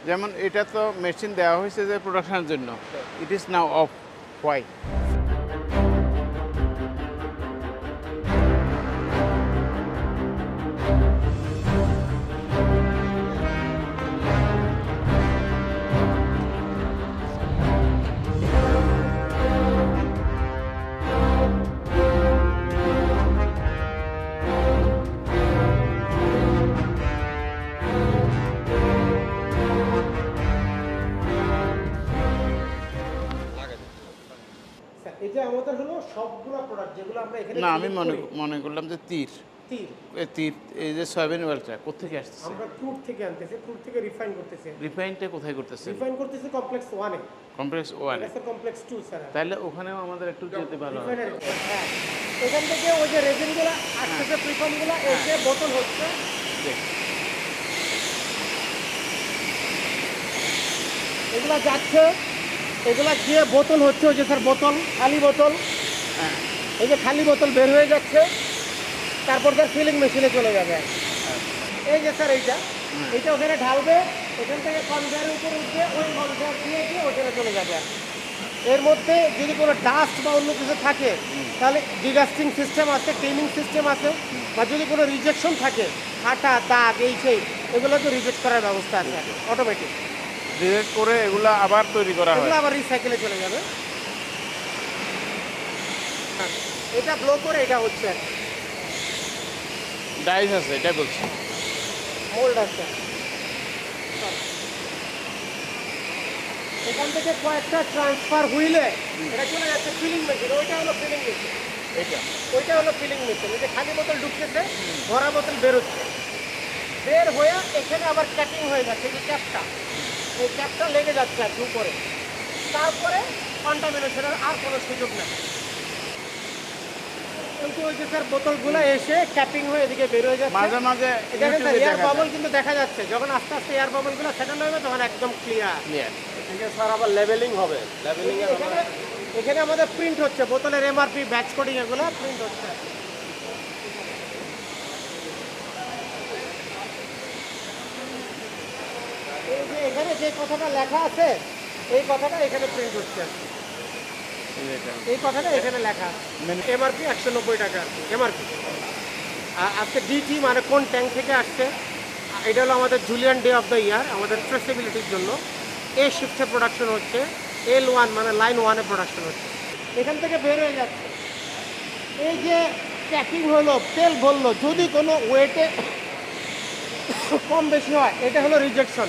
যেমন এটা তো মেশিন দেওয়া হয়েছে যে প্রোডাকশনের জন্য, it is now of. Why? এটা আমাদের হলো সবগুলা প্রোডাক্ট যেগুলো আমরা এখানে না, আমি select করি। মনে করলাম যে তীর, তীর তীর এই যে সয়াবিন ওয়েলটা কোথেকে আসতেছে? আমরা ক্রুড থেকে আনতেছি, ক্রুড থেকে রিফাইন করতেছি। রিফাইনটা কোথায় করতেছে? রিফাইন করতেছি কমপ্লেক্স 1 এ। Complex one. এটা কমপ্লেক্স 2 স্যার। তাহলে ওখানেও আমাদের একটু যেতে ভালো হয়। রিফাইনারি হ্যাঁ। এখান থেকে ওই যে রেজিনগুলো আসতেছে, প্রিফর্মগুলো এসে বোতল হচ্ছে। দেখ, এগুলা যাচ্ছে, এগুলা গিয়ে বোতল হচ্ছে। ওই যে স্যার বোতল, খালি বোতল, হ্যাঁ এই যে খালি বোতল বের হয়ে যাচ্ছে, তারপর স্যার ফিলিং মেশিনে চলে যাবে। এই যে স্যার এইটা ওখানে ঢালবে, এখান থেকে কনভেয়ারের উপর উঠবে, ওই কনভেয়ার দিয়ে গিয়ে ওখানে চলে যাবে। এর মধ্যে যদি কোনো ডাস্ট বা অন্য কিছু থাকে তাহলে ডিডাস্টিং সিস্টেম আছে, ক্লিনিং সিস্টেম আছে, বা যদি কোনো রিজেকশন থাকে, ফাটা দাগ এই সেই, এগুলো তো রিজেক্ট করার ব্যবস্থা আছে অটোমেটিক। ডিরেক্ট করে এগুলা আবার তৈরি করা হয়। এগুলো আবার রিসাইকেলে চলে যাবে। হ্যাঁ, এটা ব্লো করে এটা হচ্ছে ডাইস আছে, এটা বলছি। মোল্ড আছে। এখান থেকে কয়েকটা ট্রান্সফার হুইলে এটা চলে যাচ্ছে ফিলিং মেশিন। ওইটা হলো ফিলিং মেশিন, এটা ওইটা হলো ফিলিং মেশিন। এই যে খালি বোতল ঢুকতেছে, ভরা বোতল বেরোচ্ছে, বের হয়ে এখানে আবার ক্যাপিং হয়ে যাচ্ছে। এই যে ক্যাপটা, এই ক্যাপটা লেগে যাচ্ছে আর কি উপরে। তারপরে কন্টামিনেশনের আর কোনো সুযোগ নেই। ওই যে স্যার বোতলগুলো এসে ক্যাপিং হয়ে এদিকে বের হয়ে যাচ্ছে। মাঝে মাঝে দেখেন স্যার ইউটিউবে এয়ার দেখা বাবল যায়। কিন্তু দেখা যাচ্ছে। যখন আস্তে আস্তে এয়ার বাবলগুলো সেটেল হবে তখন একদম ক্লিয়ার। Clear। ঠিক আছে স্যার, আবার লেভেলিং হবে। লেভেলিং এর এখানে এখানে আমাদের প্রিন্ট হচ্ছে, বোতলের এমআরপি ব্যাচ কোডিং এগুলো প্রিন্ট হচ্ছে। এই যে এখানে যে কথাটা লেখা আছে, এই কথাটা এখানে প্রিন্ট হচ্ছে। এটা। এই কথাটা এখানে লেখা এমআরপি 190 টাকা এমআরপি। আর আজকে ডিটি মানে কোন ট্যাঙ্ক থেকে আসছে, এটা হলো আমাদের Julian day of the year, আমাদের ট্রেসেবিলিটির জন্য। এ শিফটে প্রোডাকশন হচ্ছে, L1 মানে লাইন 1-এ প্রোডাকশন হচ্ছে। এখান থেকে বের হয়ে যাচ্ছে। এই যে প্যাকিং হলো, তেল বললো, যদি কোনো ওয়েটে কম বেশি হয়, এটা হলো রিজেকশন।